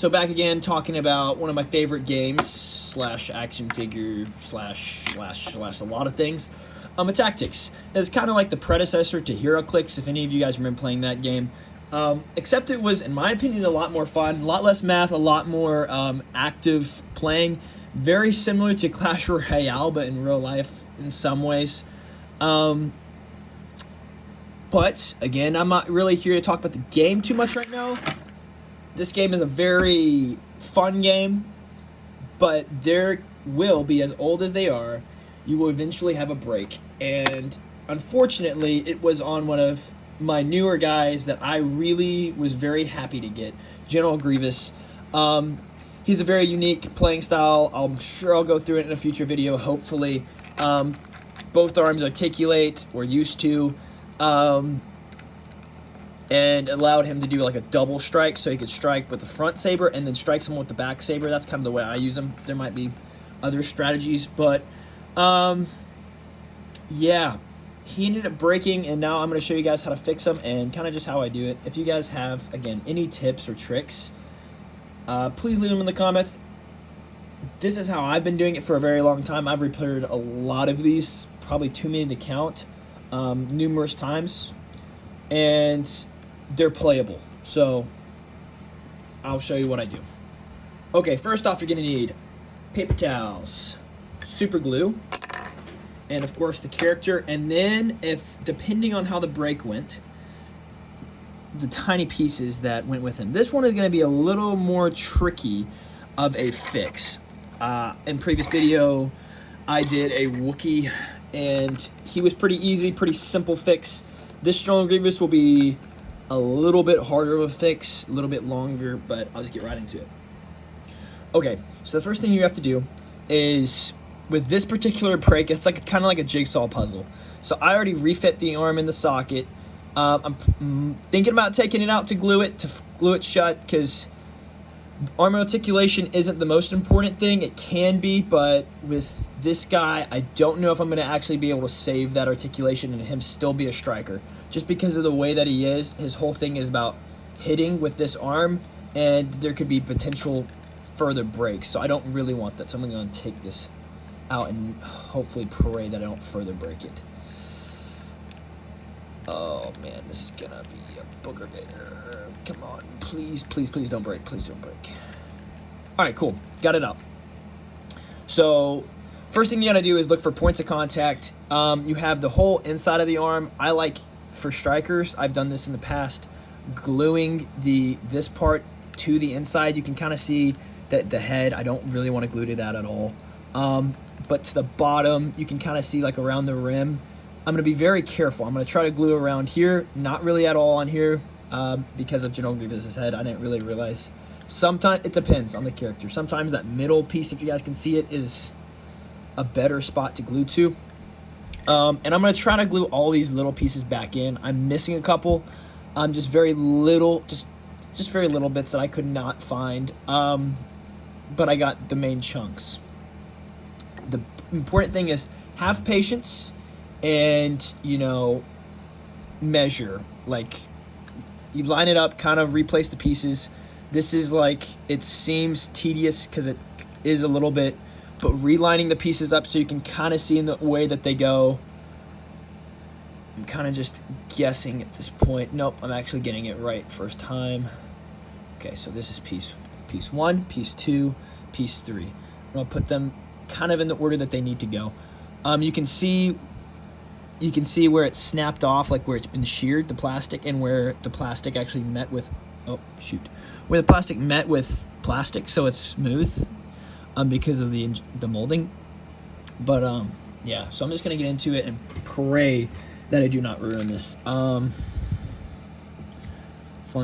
So back again, talking about one of my favorite games slash action figure slash a lot of things. Attacktix is kind of like the predecessor to HeroClix, if any of you guys remember playing that game. Except it was, in my opinion, a lot more fun, a lot less math, a lot more active playing. Very similar to Clash Royale, but in real life in some ways. But again, I'm not really here to talk about the game too much right now. This game is a very fun game, but there will be, as old as they are, you will eventually have a break. And unfortunately, it was on one of my newer guys that I really was very happy to get, General Grievous. He's a very unique playing style. I'm sure I'll go through it in a future video, hopefully. Both arms articulate, or used to. And allowed him to do like a double strike, so he could strike with the front saber and then strike someone with the back saber. That's kind of the way I use them. There might be other strategies, but yeah, he ended up breaking, and now I'm going to show you guys how to fix them and kind of just how I do it. If you guys have, again, any tips or tricks, please leave them in the comments. This is how I've been doing it for a very long time. I've repaired a lot of these, probably too many to count, numerous times, and they're playable. So I'll show you what I do. Okay, first off, you're going to need paper towels, super glue, and of course the character, and then, if depending on how the break went, the tiny pieces that went with him. This one is going to be a little more tricky of a fix. In previous video, I did a Wookiee, and he was pretty easy, pretty simple fix. This Strong Grievous will be a little bit harder of a fix, a little bit longer, but I'll just get right into it. Okay, so the first thing you have to do is, with this particular break, it's like kind of like a jigsaw puzzle. So I already refit the arm in the socket. I'm thinking about taking it out to glue it shut, because arm articulation isn't the most important thing. It can be, but with this guy, I don't know if I'm going to actually be able to save that articulation and him still be a striker. Just because of the way that he is, his whole thing is about hitting with this arm, and there could be potential further breaks. So I don't really want that. So I'm going to take this out and hopefully pray that I don't further break it. Oh man, this is gonna be a booger there. Come on, please, please, please don't break. Please don't break. All right, cool. Got it out. So first thing you gotta do is look for points of contact. You have the whole inside of the arm. I like, for strikers, I've done this in the past, gluing this part to the inside. You can kind of see that the head, I don't really want to glue to that at all. But to the bottom, you can kind of see like around the rim. I'm going to be very careful. I'm going to try to glue around here, not really at all on here, because of General Grievous' head. I didn't really realize. Sometimes, it depends on the character. Sometimes that middle piece, if you guys can see it, is a better spot to glue to. And I'm going to try to glue all these little pieces back in. I'm missing a couple. Just very little, just very little bits that I could not find. But I got the main chunks. The important thing is have patience and, you know, measure. Like, you line it up, kind of replace the pieces. This is like, it seems tedious because it is a little bit, but relining the pieces up so you can kind of see in the way that they go. I'm kind of just guessing at this point. Nope, I'm actually getting it right first time. Okay, so this is piece 1, piece 2, piece 3. I'm gonna put them kind of in the order that they need to go. You can see where it's snapped off, like where it's been sheared, the plastic, and where the plastic actually met with, where the plastic met with plastic, so it's smooth, because of the molding. But yeah, so I'm just gonna get into it and pray that I do not ruin this. Fun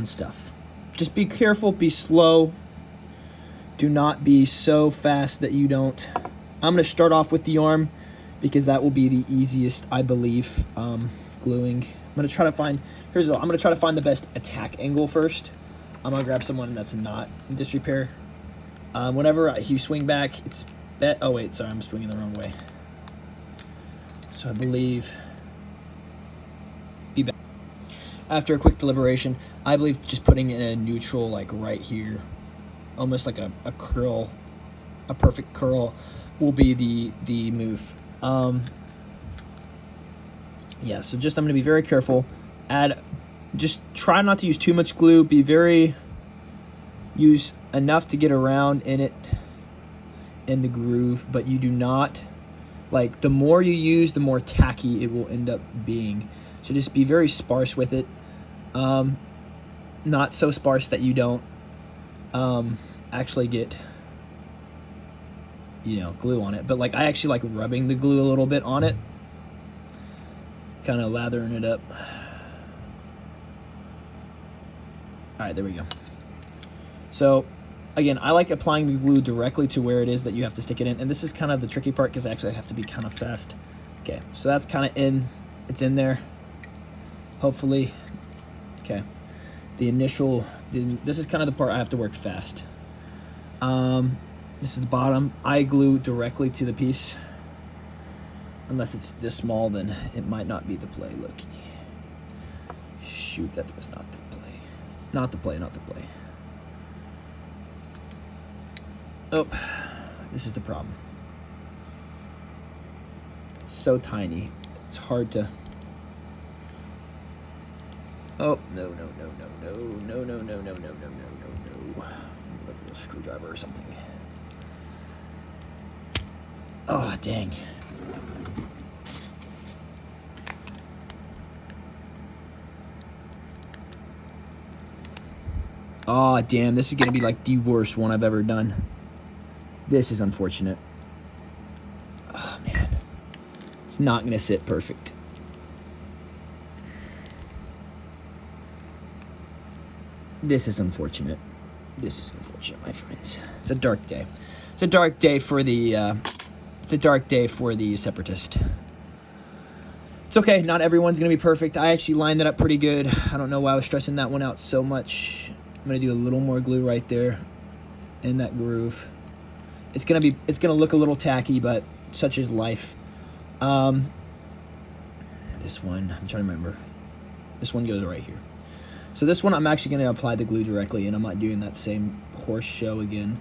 stuff. Just be careful, be slow. Do not be so fast that you don't. I'm going to start off with the arm because that will be the easiest, I believe, gluing. I'm going to try to find, I'm going to try to find the best attack angle first. I'm going to grab someone that's not in disrepair. Whenever you swing back, it's, oh wait, sorry, I'm swinging the wrong way. So I believe, be back. After a quick deliberation, I believe just putting in a neutral, like right here, almost like a curl, a perfect curl will be the move. Yeah, so just I'm going to be very careful. Just try not to use too much glue. Use enough to get around in the groove, but you do not, like, the more you use, the more tacky it will end up being. So just be very sparse with it. Not so sparse that you don't actually get, glue on it. But like, I actually like rubbing the glue a little bit on it, kind of lathering it up. All right, there we go. So again, I like applying the glue directly to where it is that you have to stick it in. And this is kind of the tricky part because actually I have to be kind of fast. Okay, so that's kind of it's in there, hopefully. Okay, this is kind of the part I have to work fast. This is the bottom. I glue directly to the piece. Unless it's this small, then it might not be the play. Look. Shoot, that was not the play. Not the play. Oh, this is the problem. It's so tiny. It's hard to... Oh, no. Like a little screwdriver or something. Oh, dang. Oh, damn, this is going to be like the worst one I've ever done. This is unfortunate. Oh, man. It's not going to sit perfect. This is unfortunate. This is unfortunate, my friends. It's a dark day. It's a dark day for the, separatist. It's okay. Not everyone's going to be perfect. I actually lined it up pretty good. I don't know why I was stressing that one out so much. I'm going to do a little more glue right there in that groove. It's going to look a little tacky, but such is life. This one, I'm trying to remember. This one goes right here. So this one, I'm actually going to apply the glue directly, and I'm not doing that same horse show again.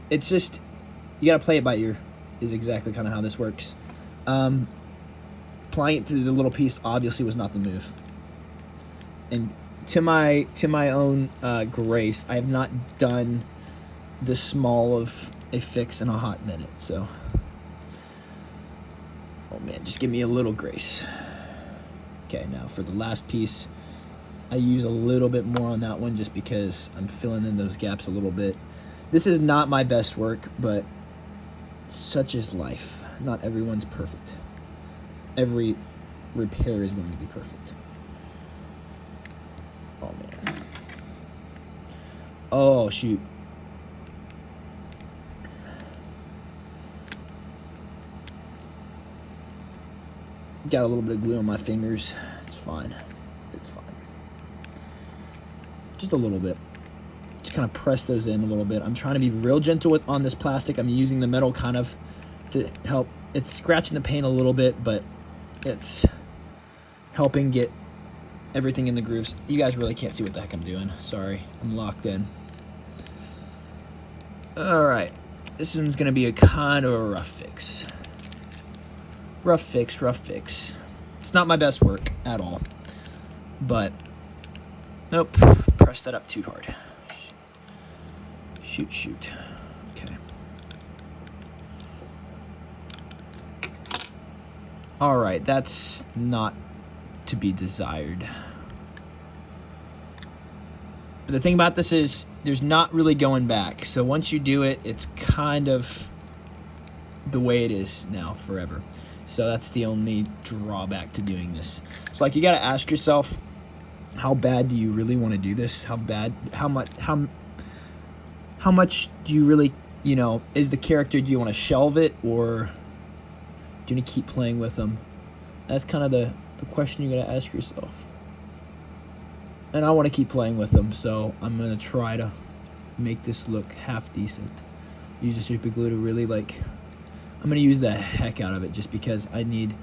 It's just, you got to play it by ear, is exactly kind of how this works. Applying it to the little piece obviously was not the move. And to my own grace, I have not done this small of a fix in a hot minute, so... Oh man, just give me a little grace. Okay, now for the last piece, I use a little bit more on that one just because I'm filling in those gaps a little bit. This is not my best work, but such is life. Not everyone's perfect. Every repair is going to be perfect. Oh man. Oh shoot. Got a little bit of glue on my fingers. It's fine. It's fine. Just a little bit. Just kind of press those in a little bit. I'm trying to be real gentle on this plastic. I'm using the metal kind of to help. It's scratching the paint a little bit, but it's helping get everything in the grooves. You guys really can't see what the heck I'm doing. Sorry. I'm locked in. Alright. This one's going to be a kind of a rough fix. Rough fix. It's not my best work at all. But, nope. Press that up too hard. Shoot. Okay. Alright, that's not to be desired. But the thing about this is, there's not really going back. So once you do it, it's kind of the way it is now forever. So that's the only drawback to doing this. So like, you got to ask yourself, how bad do you really want to do this? How much do you really, is the character, do you want to shelve it, or do you want to keep playing with them? That's kind of the question you got to ask yourself. And I want to keep playing with them, so I'm going to try to make this look half decent. Use the super glue to really I'm going to use the heck out of it just because I'm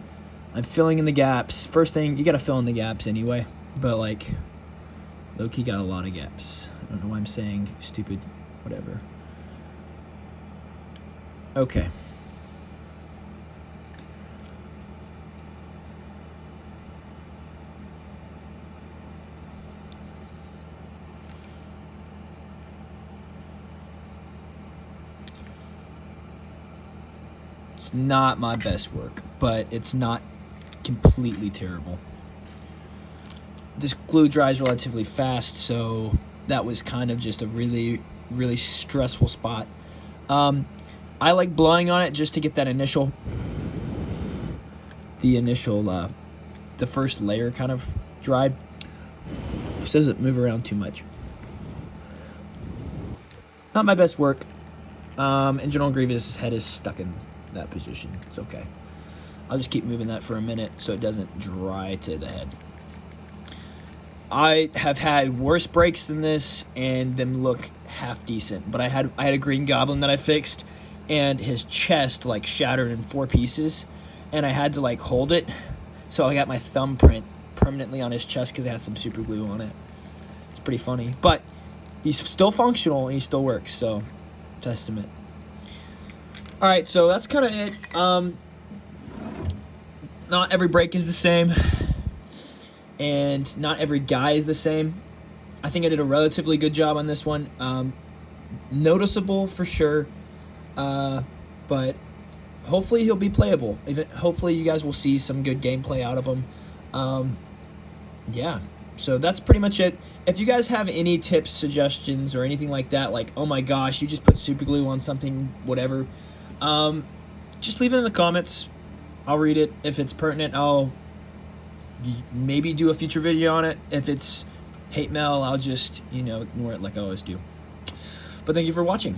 filling in the gaps. First thing, you got to fill in the gaps anyway. But low-key got a lot of gaps. I don't know why I'm saying stupid whatever. Okay. It's not my best work, but it's not completely terrible. This glue dries relatively fast, so that was kind of just a really, really stressful spot. I like blowing on it just to get that initial, the first layer kind of dried. Just doesn't move around too much. Not my best work. And General Grievous' head is stuck in that position. It's okay. I'll just keep moving that for a minute so it doesn't dry to the head. I have had worse breaks than this, and them look half decent. But I had a Green Goblin that I fixed, and his chest like shattered in 4 pieces, and I had to like hold it, so I got my thumbprint permanently on his chest because it had some super glue on it. It's pretty funny, but he's still functional and he still works. So, testament. All right, so that's kind of it. Not every break is the same, and not every guy is the same. I think I did a relatively good job on this one. Noticeable for sure, but hopefully he'll be playable. Hopefully you guys will see some good gameplay out of him. Yeah, so that's pretty much it. If you guys have any tips, suggestions, or anything like that, like, oh my gosh, you just put super glue on something, whatever, just leave it in the comments. I'll read it. If it's pertinent, I'll maybe do a future video on it. If it's hate mail, I'll just, ignore it like I always do. But thank you for watching.